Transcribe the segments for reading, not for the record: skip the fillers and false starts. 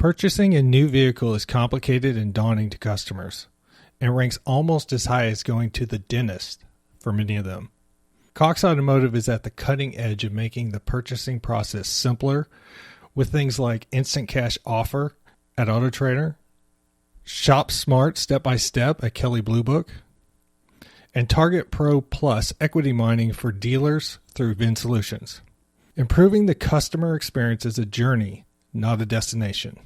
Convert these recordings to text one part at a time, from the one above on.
Purchasing a new vehicle is complicated and daunting to customers, and ranks almost as high as going to the dentist for many of them. Cox Automotive is at the cutting edge of making the purchasing process simpler with things like Instant Cash Offer at AutoTrader, Shop Smart Step-by-Step at Kelley Blue Book, and Target Pro Plus equity mining for dealers through VIN Solutions. Improving the customer experience is a journey, not a destination.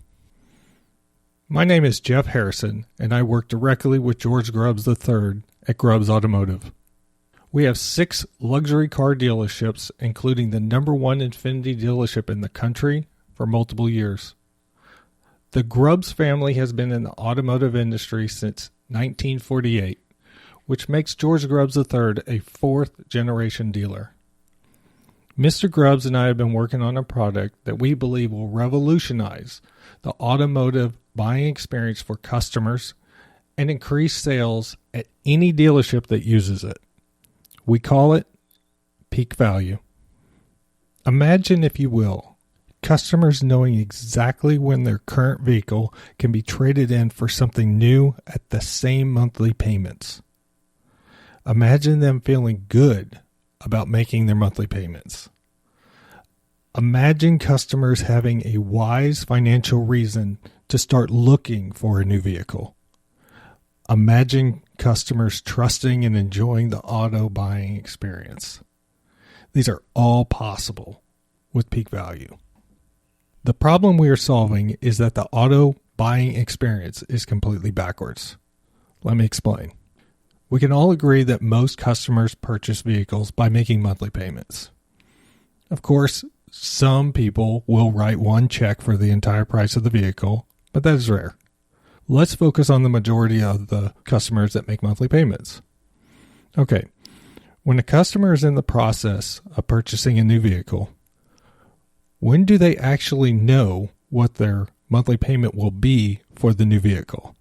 My name is Jeff Harrison, and I work directly with George Grubbs III at Grubbs Automotive. We have 6 luxury car dealerships, including the #1 Infiniti dealership in the country, for multiple years. The Grubbs family has been in the automotive industry since 1948, which makes George Grubbs III a 4th-generation dealer. Mr. Grubbs and I have been working on a product that we believe will revolutionize the automotive buying experience for customers and increase sales at any dealership that uses it. We call it peak value. Imagine, if you will, customers knowing exactly when their current vehicle can be traded in for something new at the same monthly payments. Imagine them feeling good about making their monthly payments. Imagine customers having a wise financial reason to start looking for a new vehicle. Imagine customers trusting and enjoying the auto buying experience. These are all possible with peak value. The problem we are solving is that the auto buying experience is completely backwards. Let me explain. We can all agree that most customers purchase vehicles by making monthly payments. Of course, some people will write one check for the entire price of the vehicle, but that is rare. Let's focus on the majority of the customers that make monthly payments. Okay, when a customer is in the process of purchasing a new vehicle, when do they actually know what their monthly payment will be for the new vehicle?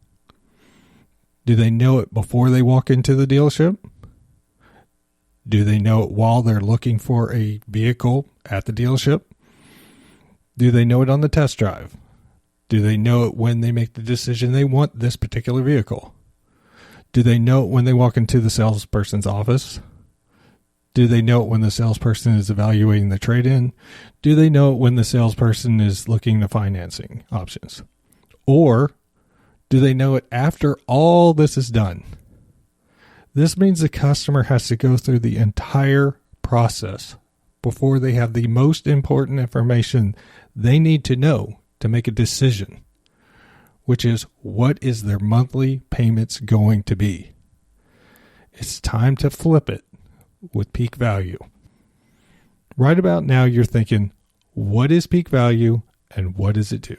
Do they know it before they walk into the dealership? Do they know it while they're looking for a vehicle at the dealership? Do they know it on the test drive? Do they know it when they make the decision they want this particular vehicle? Do they know it when they walk into the salesperson's office? Do they know it when the salesperson is evaluating the trade-in? Do they know it when the salesperson is looking at financing options? Or do they know it after all this is done? This means the customer has to go through the entire process before they have the most important information they need to know to make a decision, which is, what is their monthly payments going to be? It's time to flip it with peak value. Right about now, you're thinking, what is peak value and what does it do?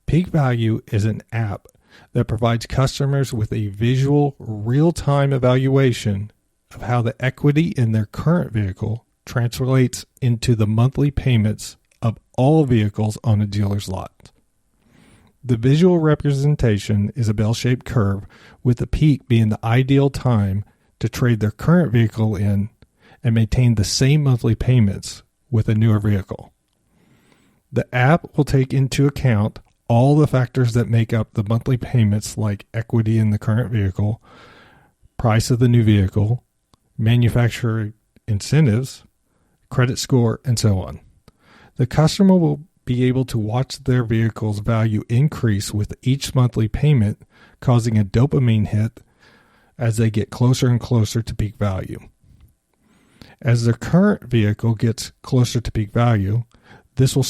Peak Value is an app that provides customers with a visual, real-time evaluation of how the equity in their current vehicle translates into the monthly payments of all vehicles on a dealer's lot. The visual representation is a bell-shaped curve, with the peak being the ideal time to trade their current vehicle in and maintain the same monthly payments with a newer vehicle. The app will take into account all the factors that make up the monthly payments, like equity in the current vehicle, price of the new vehicle, manufacturer incentives, credit score, and so on. The customer will be able to watch their vehicle's value increase with each monthly payment, causing a dopamine hit as they get closer and closer to peak value. As their current vehicle gets closer to peak value, this will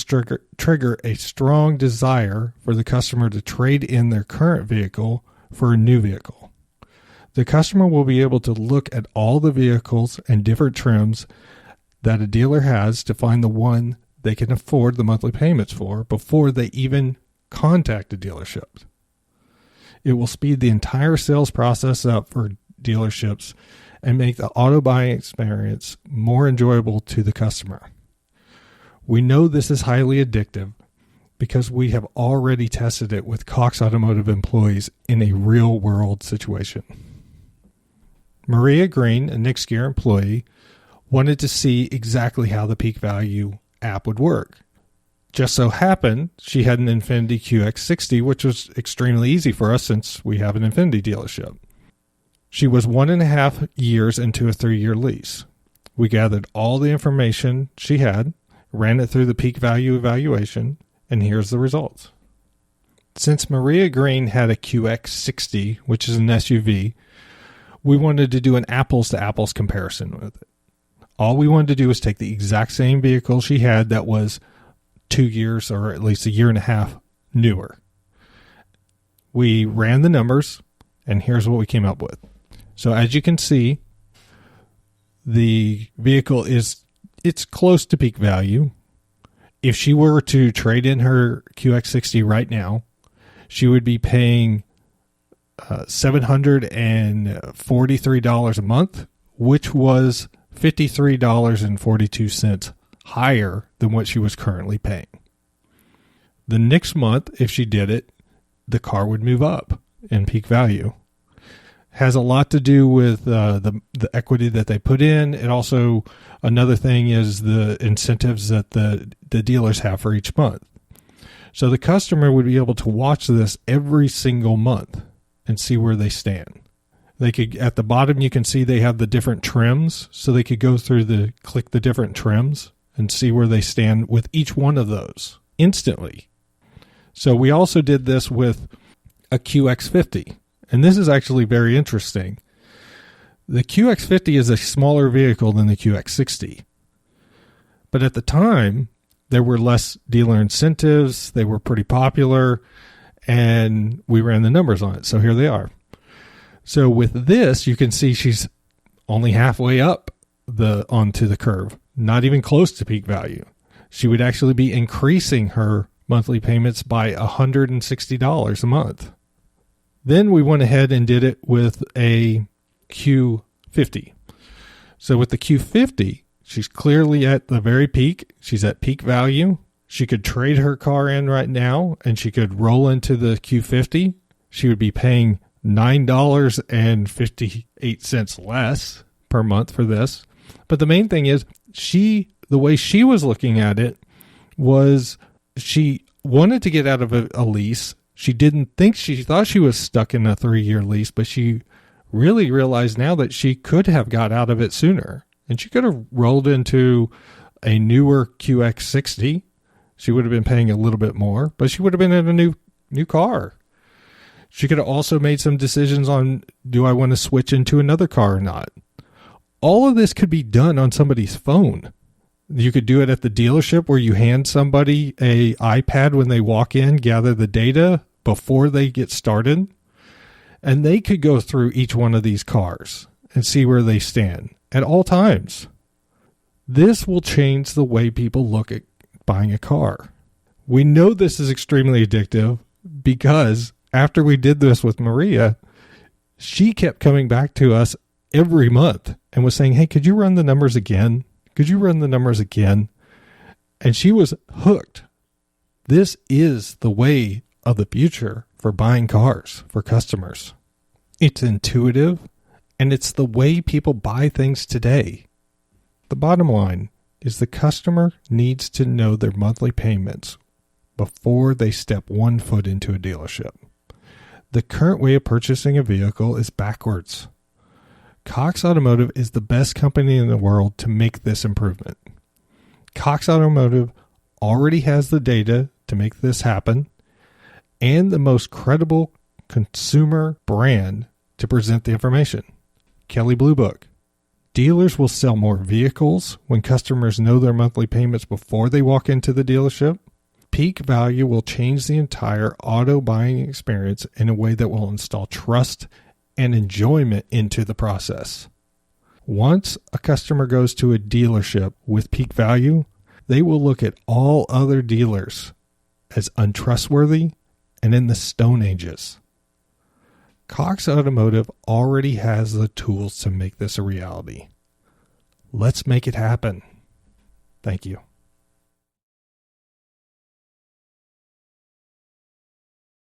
trigger a strong desire for the customer to trade in their current vehicle for a new vehicle. The customer will be able to look at all the vehicles and different trims that a dealer has to find the one they can afford the monthly payments for before they even contact a dealership. It will speed the entire sales process up for dealerships and make the auto buying experience more enjoyable to the customer. We know this is highly addictive because we have already tested it with Cox Automotive employees in a real-world situation. Maria Green, a Nick's Gear employee, wanted to see exactly how the Peak Value app would work. Just so happened she had an Infiniti QX60, which was extremely easy for us since we have an Infiniti dealership. She was 1.5 years into a 3-year lease. We gathered all the information she had, ran it through the peak value evaluation, and here's the results. Since Maria Green had a QX60, which is an SUV, we wanted to do an apples-to-apples comparison with it. All we wanted to do was take the exact same vehicle she had that was 2 years or at least 1.5 years newer. We ran the numbers, and here's what we came up with. So as you can see, the vehicle it's close to peak value. If she were to trade in her QX60 right now, she would be paying $743 a month, which was $53.42 higher than what she was currently paying. The next month, if she did it, the car would move up in peak value. Has a lot to do with the equity that they put in. It also, another thing is the incentives that the dealers have for each month. So the customer would be able to watch this every single month and see where they stand. They could, at the bottom, you can see they have the different trims, so they could go through click the different trims and see where they stand with each one of those instantly. So we also did this with a QX50. And this is actually very interesting. The QX50 is a smaller vehicle than the QX60. But at the time, there were less dealer incentives. They were pretty popular. And we ran the numbers on it. So here they are. So with this, you can see she's only halfway up onto the curve. Not even close to peak value. She would actually be increasing her monthly payments by $160 a month. Then we went ahead and did it with a Q50. So with the Q50, she's clearly at the very peak. She's at peak value. She could trade her car in right now, and she could roll into the Q50. She would be paying $9.58 less per month for this. But the main thing is, the way she was looking at it was she wanted to get out of a lease. She thought she was stuck in a 3-year lease, but she really realized now that she could have got out of it sooner. And she could have rolled into a newer QX60. She would have been paying a little bit more, but she would have been in a new car. She could have also made some decisions on, do I want to switch into another car or not? All of this could be done on somebody's phone. You could do it at the dealership where you hand somebody an iPad when they walk in, gather the data before they get started, and they could go through each one of these cars and see where they stand at all times. This will change the way people look at buying a car. We know this is extremely addictive because after we did this with Maria, she kept coming back to us every month and was saying, hey, could you run the numbers again? Could you run the numbers again? And she was hooked. This is the way of the future for buying cars for customers. It's intuitive, and it's the way people buy things today. The bottom line is the customer needs to know their monthly payments before they step one foot into a dealership. The current way of purchasing a vehicle is backwards. Cox Automotive is the best company in the world to make this improvement. Cox Automotive already has the data to make this happen and the most credible consumer brand to present the information. Kelley Blue Book. Dealers will sell more vehicles when customers know their monthly payments before they walk into the dealership. Peak value will change the entire auto buying experience in a way that will install trust and enjoyment into the process. Once a customer goes to a dealership with peak value, they will look at all other dealers as untrustworthy and in the Stone Ages. Cox Automotive already has the tools to make this a reality. Let's make it happen. Thank you.